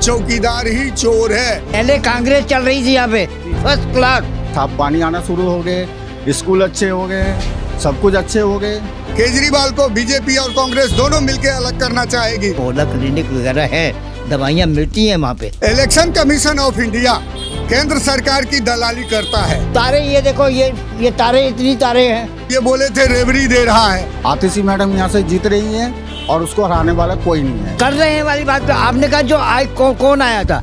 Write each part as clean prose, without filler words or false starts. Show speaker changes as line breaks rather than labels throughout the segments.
चौकीदार ही चोर है।
पहले कांग्रेस चल रही थी यहाँ पे फर्स्ट क्लास
था, पानी आना शुरू हो गए, स्कूल अच्छे हो गए, सब कुछ अच्छे हो गए।
केजरीवाल को बीजेपी और कांग्रेस दोनों मिलकर अलग करना चाहेगी।
पोला क्लिनिक वगैरह है, दवाइयाँ मिलती हैं वहाँ पे।
इलेक्शन कमीशन ऑफ इंडिया केंद्र सरकार की दलाली करता है।
तारे ये देखो, ये तारे, इतनी तारे हैं।
ये बोले थे रेवड़ी दे रहा है।
आतिशी मैडम यहाँ से जीत रही हैं और उसको हराने वाला कोई नहीं है।
कर रहे हैं वाली बात तो आपने कहा, जो कौन आया था?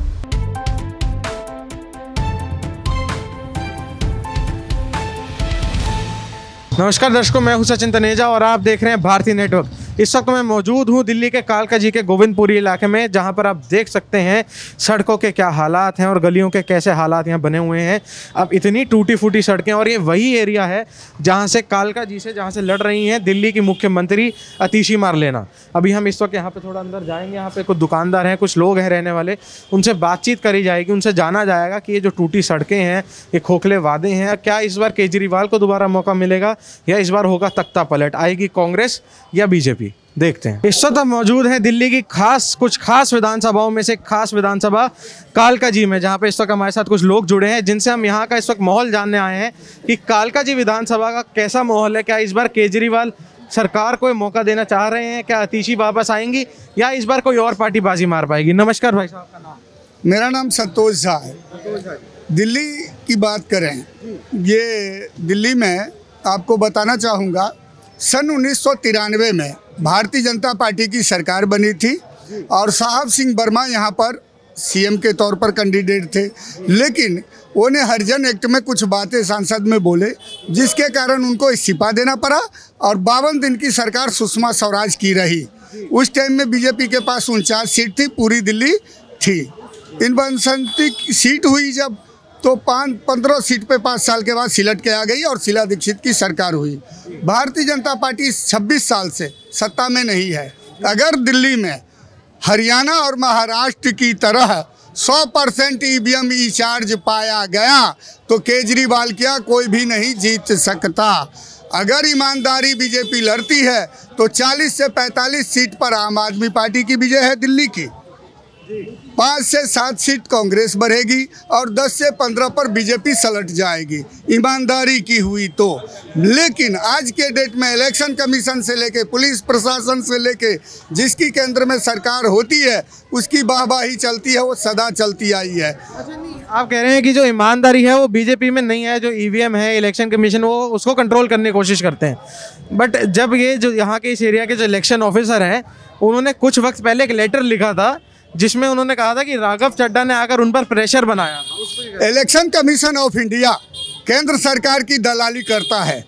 नमस्कार दर्शकों, मैं हूं सचिन तनेजा और आप देख रहे हैं भारतीय नेटवर्क। इस वक्त मैं मौजूद हूं दिल्ली के कालका जी के गोविंदपुरी इलाके में, जहां पर आप देख सकते हैं सड़कों के क्या हालात हैं और गलियों के कैसे हालात यहां बने हुए हैं। अब इतनी टूटी फूटी सड़कें, और ये वही एरिया है जहां से कालका जी से जहां से लड़ रही हैं दिल्ली की मुख्यमंत्री आतिशी मारलेना। अभी हम इस वक्त यहाँ पर थोड़ा अंदर जाएंगे। यहाँ पर कुछ दुकानदार हैं, कुछ लोग हैं रहने वाले, उनसे बातचीत करी जाएगी, उनसे जाना जाएगा कि ये जो टूटी सड़कें हैं, ये खोखले वादे हैं, क्या इस बार केजरीवाल को दोबारा मौका मिलेगा या इस बार होगा तख्ता पलट, आएगी कांग्रेस या बीजेपी। देखते हैं। इस वक्त हम मौजूद हैं दिल्ली की कुछ खास विधानसभाओं में से खास विधानसभा कालका जी में, जहां पे इस वक्त हमारे साथ कुछ लोग जुड़े हैं जिनसे हम यहां का इस वक्त माहौल जानने आए हैं कि कालका जी विधानसभा का कैसा माहौल है। क्या इस बार केजरीवाल सरकार को मौका देना चाह रहे हैं? क्या आतिशी वापस आएंगी या इस बार कोई और पार्टी बाजी मार पाएगी? नमस्कार भाई साहब, आपका नाम?
मेरा नाम संतोष झा है। दिल्ली की बात करें, ये दिल्ली में आपको बताना चाहूँगा, सन 1993 में भारतीय जनता पार्टी की सरकार बनी थी और साहब सिंह वर्मा यहाँ पर सीएम के तौर पर कैंडिडेट थे, लेकिन उन्हें हरिजन एक्ट में कुछ बातें सांसद में बोले, जिसके कारण उनको इस्तीफा देना पड़ा और 52 दिन की सरकार सुषमा स्वराज की रही। उस टाइम में बीजेपी के पास 49 सीट थी, पूरी दिल्ली थी। इन 62 सीट हुई जब, तो 15 सीट पे 5 साल के बाद सिलट के आ गई और शीला दीक्षित की सरकार हुई। भारतीय जनता पार्टी 26 साल से सत्ता में नहीं है। अगर दिल्ली में हरियाणा और महाराष्ट्र की तरह 100% ईवीएम ई चार्ज पाया गया तो केजरीवाल क्या कोई भी नहीं जीत सकता। अगर ईमानदारी बीजेपी लड़ती है तो 40 से 45 सीट पर आम आदमी पार्टी की विजय है दिल्ली की, 5 से 7 सीट कांग्रेस बढ़ेगी और 10 से 15 पर बीजेपी सलट जाएगी, ईमानदारी की हुई तो। लेकिन आज के डेट में इलेक्शन कमीशन से लेके पुलिस प्रशासन से लेके जिसकी केंद्र में सरकार होती है उसकी वाहवाही चलती है, वो सदा चलती आई है।
आप कह रहे हैं कि जो ईमानदारी है वो बीजेपी में नहीं है, जो ईवीएम है, इलेक्शन कमीशन, वो उसको कंट्रोल करने की कोशिश करते हैं। बट जब ये जो यहाँ के इस एरिया के जो इलेक्शन ऑफिसर हैं, उन्होंने कुछ वक्त पहले एक लेटर लिखा था जिसमें उन्होंने कहा था कि राघव चड्ढा ने आकर उन पर प्रेशर बनाया।
इलेक्शन कमीशन ऑफ इंडिया केंद्र सरकार की दलाली करता है,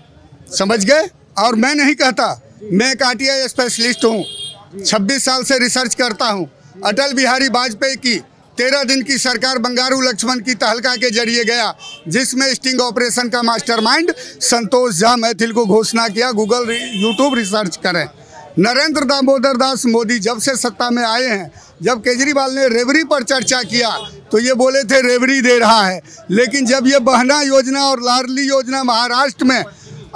समझ गए? और मैं नहीं कहता, मैं एक आरटीआई स्पेशलिस्ट हूँ, 26 साल से रिसर्च करता हूँ। अटल बिहारी वाजपेयी की 13 दिन की सरकार बंगारू लक्ष्मण की तहलका के जरिए गया, जिसमें स्टिंग ऑपरेशन का मास्टरमाइंड संतोष झा मैथिल को घोषणा किया। गूगल यूट्यूब रिसर्च करें। नरेंद्र दामोदर दास मोदी जब से सत्ता में आए हैं, जब केजरीवाल ने रेवड़ी पर चर्चा किया तो ये बोले थे रेवड़ी दे रहा है, लेकिन जब ये बहना योजना और लाडली योजना महाराष्ट्र में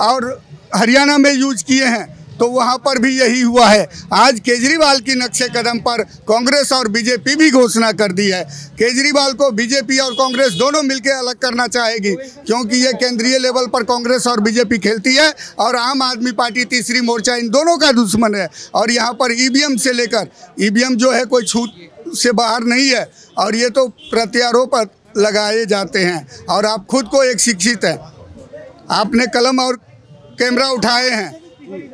और हरियाणा में यूज किए हैं तो वहाँ पर भी यही हुआ है। आज केजरीवाल की नक्शे कदम पर कांग्रेस और बीजेपी भी घोषणा कर दी है। केजरीवाल को बीजेपी और कांग्रेस दोनों मिलकर अलग करना चाहेगी, क्योंकि ये केंद्रीय लेवल पर कांग्रेस और बीजेपी खेलती है और आम आदमी पार्टी तीसरी मोर्चा इन दोनों का दुश्मन है। और यहाँ पर ईवीएम से लेकर, ईवीएम जो है कोई छूट से बाहर नहीं है और ये तो प्रत्यारोप लगाए जाते हैं। और आप खुद को एक शिक्षित हैं, आपने कलम और कैमरा उठाए हैं।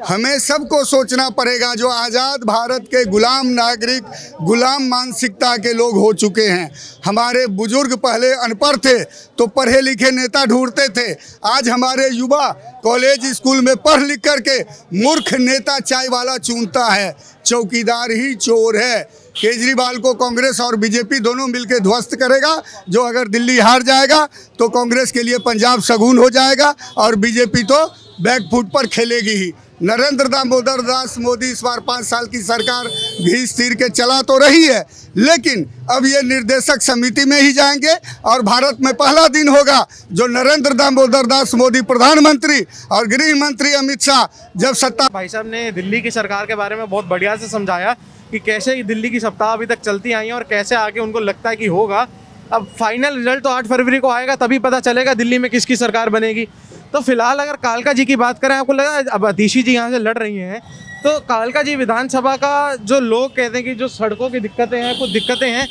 हमें सबको सोचना पड़ेगा, जो आज़ाद भारत के गुलाम नागरिक, गुलाम मानसिकता के लोग हो चुके हैं। हमारे बुजुर्ग पहले अनपढ़ थे तो पढ़े लिखे नेता ढूंढते थे, आज हमारे युवा कॉलेज स्कूल में पढ़ लिख करके मूर्ख नेता चाय वाला चुनता है। चौकीदार ही चोर है। केजरीवाल को कांग्रेस और बीजेपी दोनों मिलकर ध्वस्त करेगा। जो अगर दिल्ली हार जाएगा तो कांग्रेस के लिए पंजाब शगुन हो जाएगा और बीजेपी तो बैकफुट पर खेलेगी ही। नरेंद्र दामोदर दास मोदी इस बार 5 साल की सरकार घींच तीर के चला तो रही है, लेकिन अब ये निर्देशक समिति में ही जाएंगे और भारत में पहला दिन होगा जो नरेंद्र दामोदर दास मोदी प्रधानमंत्री और गृह मंत्री अमित शाह जब सत्ता।
भाई साहब ने दिल्ली की सरकार के बारे में बहुत बढ़िया से समझाया कि कैसे दिल्ली की सप्ताह अभी तक चलती आई हैं और कैसे आगे उनको लगता है कि होगा। अब फाइनल रिजल्ट तो 8 फरवरी को आएगा, तभी पता चलेगा दिल्ली में किसकी सरकार बनेगी। तो फिलहाल अगर कालका जी की बात करें, आपको लगा अब अतिशी जी यहाँ से लड़ रही हैं, तो कालका जी विधानसभा का जो लोग कहते हैं कि जो सड़कों की दिक्कतें हैं, कुछ दिक्कतें हैं,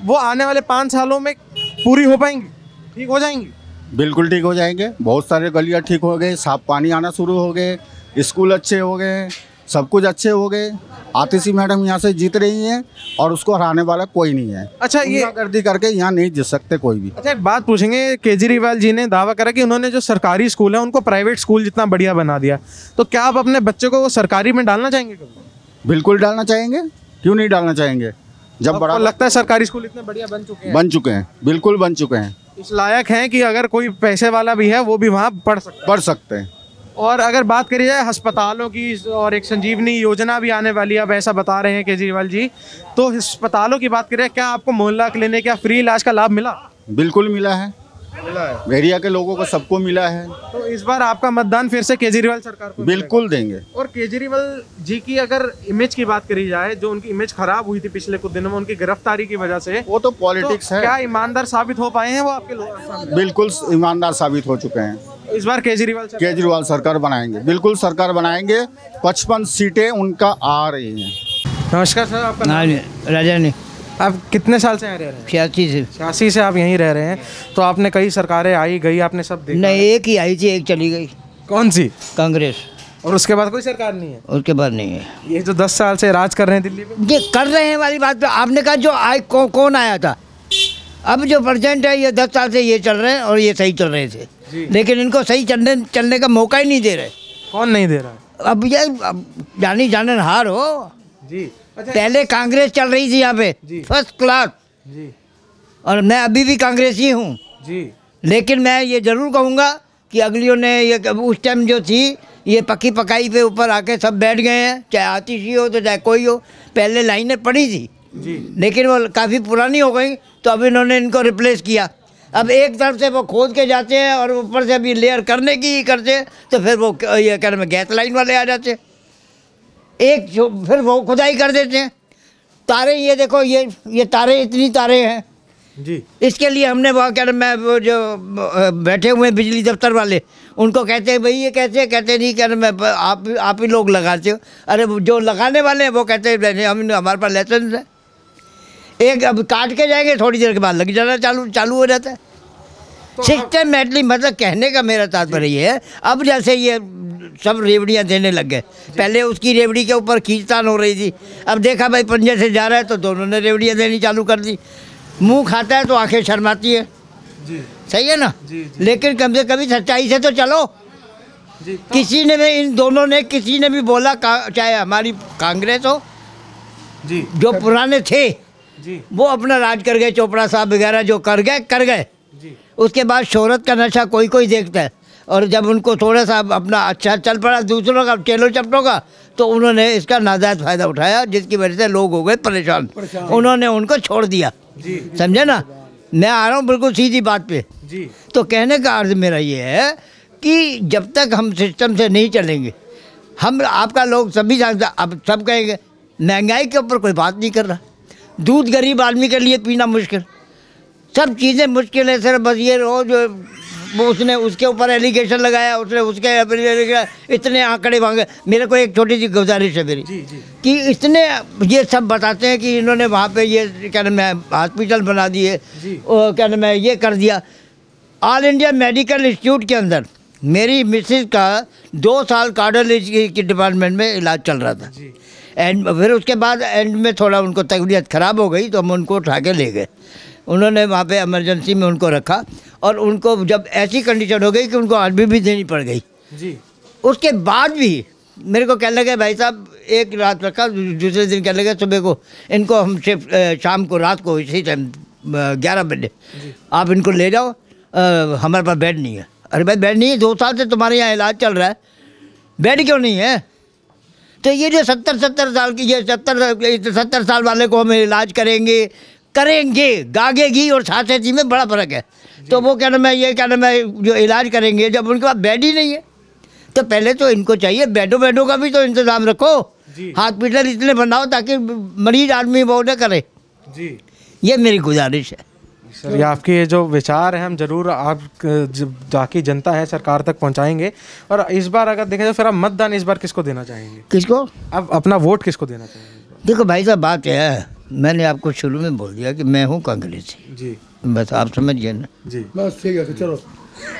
वो आने वाले 5 सालों में पूरी हो पाएंगी, ठीक हो जाएंगी?
बिल्कुल ठीक हो जाएंगे। बहुत सारे गलियाँ ठीक हो गए, साफ पानी आना शुरू हो गए, स्कूल अच्छे हो गए, सब कुछ अच्छे हो गए। आतिशी मैडम यहाँ से जीत रही हैं और उसको हराने वाला कोई नहीं है।
अच्छा, ये
गर्दी करके यहाँ नहीं जीत सकते कोई भी।
अच्छा, एक बात पूछेंगे, केजरीवाल जी ने दावा करा कि उन्होंने जो सरकारी स्कूल है उनको प्राइवेट स्कूल जितना बढ़िया बना दिया, तो क्या आप अपने बच्चों को वो सरकारी में डालना चाहेंगे?
बिल्कुल डालना चाहेंगे, क्यों नहीं डालना चाहेंगे। जब बड़ा
लगता है सरकारी स्कूल इतने बढ़िया बन चुके हैं,
बिल्कुल बन चुके हैं,
इस लायक हैं कि अगर कोई पैसे वाला भी है वो भी वहाँ पढ़ सकते
हैं।
और अगर बात करी जाए अस्पतालों की, और एक संजीवनी योजना भी आने वाली है, अब ऐसा बता रहे हैं केजरीवाल जी, तो अस्पतालों की बात करें, क्या आपको मोहल्ला क्लिनिक या फ्री इलाज का लाभ मिला?
बिल्कुल मिला है, एरिया के लोगों को सबको मिला है।
तो इस बार आपका मतदान फिर से केजरीवाल सरकार को
बिल्कुल देंगे।
और केजरीवाल जी की अगर इमेज की बात करी जाए, जो उनकी इमेज खराब हुई थी पिछले कुछ दिनों में उनकी गिरफ्तारी की वजह से,
वो तो पॉलिटिक्स है।
क्या ईमानदार साबित हो पाए हैं वो आपके लोग?
बिल्कुल ईमानदार साबित हो चुके हैं।
इस बार केजरीवाल
सरकार बनाएंगे, बिल्कुल सरकार बनाएंगे। 55 सीटें उनका आ रही हैं।
नमस्कार सर, आपका नाम?
राजा ने।
आप कितने साल से यहाँ रह रहे हैं? 86 से आप यहीं रह रहे हैं। तो आपने कई सरकारें आई गई, आपने सब देखा?
नहीं, एक ही आई थी, एक चली गई।
कौन सी?
कांग्रेस।
और उसके बाद कोई सरकार नहीं है?
उसके बाद नहीं है।
ये जो 10 साल से राज कर रहे हैं दिल्ली में,
ये कर रहे हैं वाली बात पे आपने कहा जो कौन आया था? अब जो प्रेजेंट है, ये 10 साल से ये चल रहे हैं और ये सही चल रहे थे, लेकिन इनको सही चलने का मौका ही नहीं दे रहे।
कौन नहीं दे रहा?
अब ये जानी जाननहार हो
जी। अच्छा,
पहले कांग्रेस चल रही थी यहाँ पे फर्स्ट क्लास
जी,
और मैं अभी भी कांग्रेसी हूँ
जी।
लेकिन मैं ये ज़रूर कहूँगा कि अगलियों ने ये उस टाइम जो थी, ये पक्की पकाई पे ऊपर आके सब बैठ गए हैं, चाहे आतिशी हो तो चाहे कोई हो। पहले लाइनें पड़ी थी
जी,
लेकिन वो काफ़ी पुरानी हो गई, तो अब इन्होंने इनको रिप्लेस किया। अब एक तरफ से वो खोद के जाते हैं और ऊपर से अभी लेयर करने की ही करते हैं, तो फिर वो ये कह रहे हैं गैस लाइन वाले आ जाते हैं, एक जो फिर वो खुदाई कर देते हैं। तारे ये देखो, ये तारे, इतनी तारे हैं
जी।
इसके लिए हमने वो कह रहे, मैं वो जो बैठे हुए हैं बिजली दफ्तर वाले, उनको कहते हैं भाई ये कैसे, कहते नहीं, कह रहे मैं आप ही लोग लगाते हो। अरे जो लगाने वाले हैं वो कहते हैं हम, हमारे पास लाइसेंस है। एक अब काट के जाएंगे, थोड़ी देर के बाद लग जाना चालू हो जाता है। सिस्टमेटिकली, मतलब कहने का मेरा तात्पर्य ये है, अब जैसे ये सब रेवड़ियाँ देने लग गए, पहले उसकी रेवड़ी के ऊपर खींचतान हो रही थी, अब देखा भाई पंजे से जा रहा है तो दोनों ने रेवड़ियाँ देनी चालू कर दी। मुंह खाता है तो आंखें शर्माती है
जी।
सही है ना
जी, जी।
लेकिन कम से कभी सच्चाई से तो चलो
जी।
किसी ने भी, इन दोनों ने किसी ने भी बोला, चाहे हमारी कांग्रेस हो
जी,
जो पुराने थे
जी,
वो अपना राज कर गए, चोपड़ा साहब वगैरह जो कर गए
जी।
उसके बाद शोहरत का नशा कोई देखता है, और जब उनको थोड़ा सा अपना अच्छा चल पड़ा दूसरों का चेलो चपटों का, तो उन्होंने इसका नाजायज़ फ़ायदा उठाया, जिसकी वजह से लोग हो गए परेशान। उन्होंने उनको छोड़ दिया
जी।
समझे ना। मैं आ रहा हूँ बिल्कुल सीधी बात पे
जी।
तो कहने का अर्थ मेरा ये है कि जब तक हम सिस्टम से नहीं चलेंगे, हम आपका लोग सभी जानते, अब सब कहेंगे महंगाई के ऊपर कोई बात नहीं कर रहा, दूध गरीब आदमी के लिए पीना मुश्किल, सब चीज़ें मुश्किल है। सिर्फ बस ये रोज वो उसने उसके ऊपर एलिगेशन लगाया, उसने उसके इतने आंकड़े मांगे। मेरे को एक छोटी सी गुजारिश है मेरी कि इतने ये सब बताते हैं कि इन्होंने वहाँ पे ये क्या नाम है हॉस्पिटल बना दिए, क्या नाम है ये कर दिया। ऑल इंडिया मेडिकल इंस्टीट्यूट के अंदर मेरी मिसेज का 2 साल कार्डियोलॉजी के डिपार्टमेंट में इलाज चल रहा था, एंड फिर उसके बाद एंड में थोड़ा उनको तबीयत ख़राब हो गई तो हम उनको उठा के ले गए। उन्होंने वहाँ पे इमरजेंसी में उनको रखा और उनको जब ऐसी कंडीशन हो गई कि उनको आरबी भी देनी पड़ गई
जी।
उसके बाद भी मेरे को कहने लगे भाई साहब एक रात रखा, दूसरे दिन कहने लगे सुबह को इनको हम शिफ्ट शाम को रात को इसी टाइम 11 बजे आप इनको ले जाओ, हमारे पास बेड नहीं है। अरे भाई बेड नहीं है, 2 साल से तुम्हारे यहाँ इलाज चल रहा है, बेड क्यों नहीं है? तो ये जो 70 साल की, ये 70 साल वाले को हम इलाज करेंगे गागेगी और साथी में बड़ा फ़र्क है। तो वो क्या नाम है ये क्या नाम है जो इलाज करेंगे, जब उनके पास बेड ही नहीं है तो पहले तो इनको चाहिए बेडों का भी तो इंतज़ाम रखो।
जी।
हॉस्पिटल इतने बनाओ ताकि मरीज आदमी वो न करे।
जी
ये मेरी गुजारिश है।
सर, ये आपके ये जो विचार हैं हम जरूर आप बाकी जनता है सरकार तक पहुंचाएंगे। और इस बार अगर देखा जाए फिर आप मतदान इस बार किसको देना चाहेंगे?
किसको?
आप अपना वोट किसको देना चाहेंगे?
देखो भाई साहब, बात यह है, मैंने आपको शुरू में बोल दिया कि मैं हूँ कांग्रेसी।
जी
बस आप समझिए ना।
जी
बस ठीक है, चलो।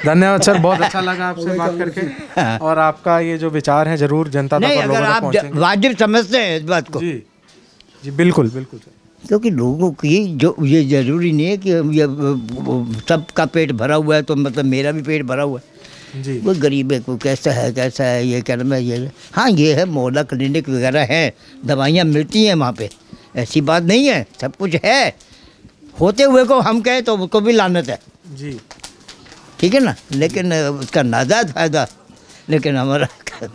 धन्यवाद सर, बहुत अच्छा लगा आपसे बात करके। और आपका ये जो विचार है जरूर जनता तक
नहीं,
और लोगों
अगर
तक
आप
पहुंचेंगे।
वाजिब समझते हैं इस बात को,
जी जी बिल्कुल बिल्कुल सर।
क्योंकि लोगों की जो ये जरूरी नहीं है कि ये सबका पेट भरा हुआ है तो मतलब मेरा भी पेट भरा हुआ है।
जी
वो गरीब है, कोई कैसा है ये क्या नाम है ये। हाँ, ये है मोहल्ला क्लिनिक वगैरह है, दवाइयाँ मिलती हैं वहाँ पे, ऐसी बात नहीं है, सब कुछ है। होते हुए को हम कहें तो उसको भी लानत है,
जी
ठीक है ना, लेकिन उसका नाजायज फायदा, लेकिन हमारा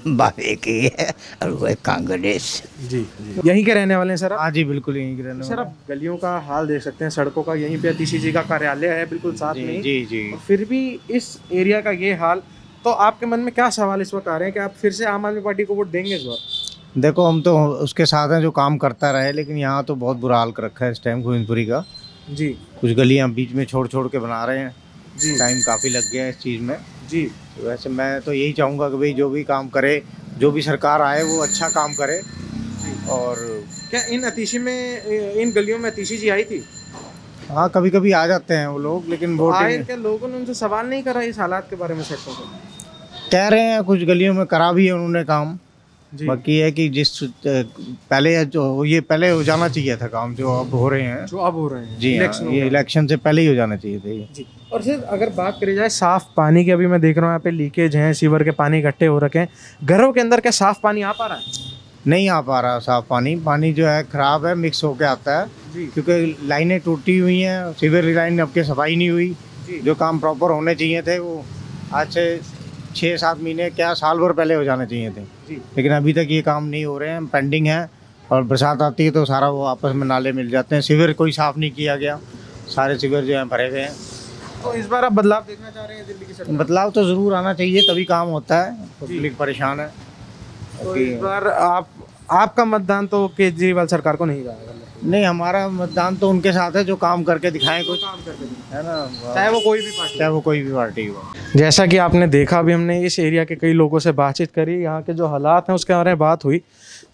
बात एक ही है और वो है कांग्रेस।
जी यहीं के रहने वाले हैं सर आप?
हाँ जी, बिल्कुल यहीं के रहने
सर आप गलियों का हाल देख सकते हैं, सड़कों का, यहीं पे अतीशी जी का कार्यालय है बिल्कुल साथ में ही।
जी जी।
और फिर भी इस एरिया का ये हाल, तो आपके मन में क्या सवाल इस वक्त आ रहे हैं कि आप फिर से आम आदमी पार्टी को वोट देंगे इस बार?
देखो, हम तो उसके साथ हैं जो काम करता रहे, लेकिन यहाँ तो बहुत बुरा हाल कर रखा है इस टाइम गोविंदपुरी का।
जी
कुछ गलियाँ बीच में छोड़ छोड़ के बना रहे हैं
जी
टाइम काफ़ी लग गया है इस चीज़ में।
जी
तो वैसे मैं तो यही चाहूँगा कि भाई जो भी काम करे, जो भी सरकार आए वो अच्छा काम करे। और
क्या इन अतीशी में, इन गलियों में अतीशी जी आई थी?
हाँ, कभी कभी आ जाते हैं वो लोग, लेकिन
आए
वोटिंग
क्या लोगों ने उनसे सवाल नहीं करा इस हालात के बारे में? सड़कों को
कह रहे हैं, कुछ गलियों में करा भी है उन्होंने काम।
जी
बाकी है कि जिस पहले जो ये पहले हो जाना चाहिए था काम जो अब हो रहे हैं।
जो अब हो रहे हैं
जी हाँ,
इलेक्शन हो
ये
गया।
इलेक्शन से पहले ही हो जाना चाहिए था ये।
जी। और सिर्फ अगर बात करी जाए साफ पानी की, अभी मैं देख रहा हूँ यहाँ पे लीकेज हैं, सीवर के पानी इकट्ठे हो रखे हैं, घरों के अंदर क्या साफ पानी आ पा रहा है?
नहीं आ पा रहा साफ पानी। पानी जो है खराब है, मिक्स होके आता है
जी
क्योंकि लाइनें टूटी हुई हैं। सीवर लाइन अब के सफाई नहीं हुई।
जी।
जो काम प्रॉपर होने चाहिए थे वो आज से 6-7 महीने, क्या साल भर पहले हो जाने चाहिए थे,
जी
लेकिन अभी तक ये काम नहीं हो रहे हैं, पेंडिंग है। और बरसात आती है तो सारा वो आपस में नाले मिल जाते हैं। सीवर कोई साफ़ नहीं किया गया, सारे सीवर जो हैं भरे हुए हैं।
तो इस बार आप बदलाव देखना चाह रहे हैं दिल्ली की सरकार?
बदलाव तो ज़रूर आना चाहिए, तभी काम होता है। पब्लिक परेशान है।
तो इस बार आपका मतदान तो केजरीवाल सरकार को नहीं जाएगा?
नहीं, हमारा मतदान तो उनके साथ है जो काम करके दिखाएं कुछ,
काम करके दें।
है ना,
चाहे वो कोई भी पार्टी।
चाहे वो कोई भी पार्टी हो।
जैसा कि आपने देखा, अभी हमने इस एरिया के कई लोगों से बातचीत करी, यहाँ के जो हालात हैं उसके बारे में बात हुई।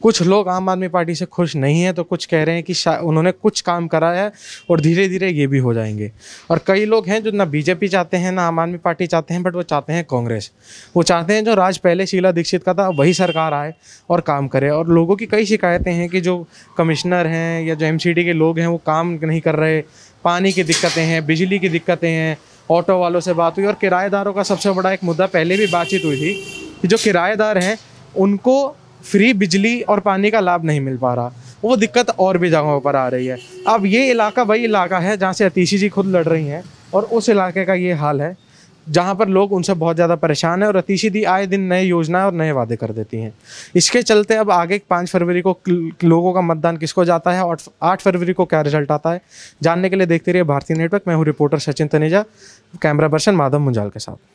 कुछ लोग आम आदमी पार्टी से खुश नहीं हैं, तो कुछ कह रहे हैं कि उन्होंने कुछ काम करा है और धीरे धीरे ये भी हो जाएंगे। और कई लोग हैं जो ना बीजेपी चाहते हैं ना आम आदमी पार्टी चाहते हैं, बट वो चाहते हैं कांग्रेस। वो चाहते हैं जो राज पहले शीला दीक्षित का था वही सरकार आए और काम करे। और लोगों की कई शिकायतें हैं कि जो कमिश्नर हैं या जो एमसीडी के लोग हैं वो काम नहीं कर रहे, पानी की दिक्कतें हैं, बिजली की दिक्कतें हैं, ऑटो वालों से बात हुई। और किराएदारों का सबसे बड़ा एक मुद्दा पहले भी बातचीत हुई थी कि जो किराएदार हैं उनको फ्री बिजली और पानी का लाभ नहीं मिल पा रहा। वो दिक्कत और भी जगहों पर आ रही है। अब ये इलाका वही इलाका है जहाँ से अतीशी जी खुद लड़ रही हैं, और उस इलाके का ये हाल है जहाँ पर लोग उनसे बहुत ज़्यादा परेशान हैं। और अतीशी दी आए दिन नए योजनाएं और नए वादे कर देती हैं। इसके चलते अब आगे 5 फरवरी को लोगों का मतदान किसको जाता है और 8 फरवरी को क्या रिजल्ट आता है, जानने के लिए देखते रहिए भारतीय नेटवर्क। मैं हूँ reporter Sachin Taneja, camera person Madhav Munjal के साथ।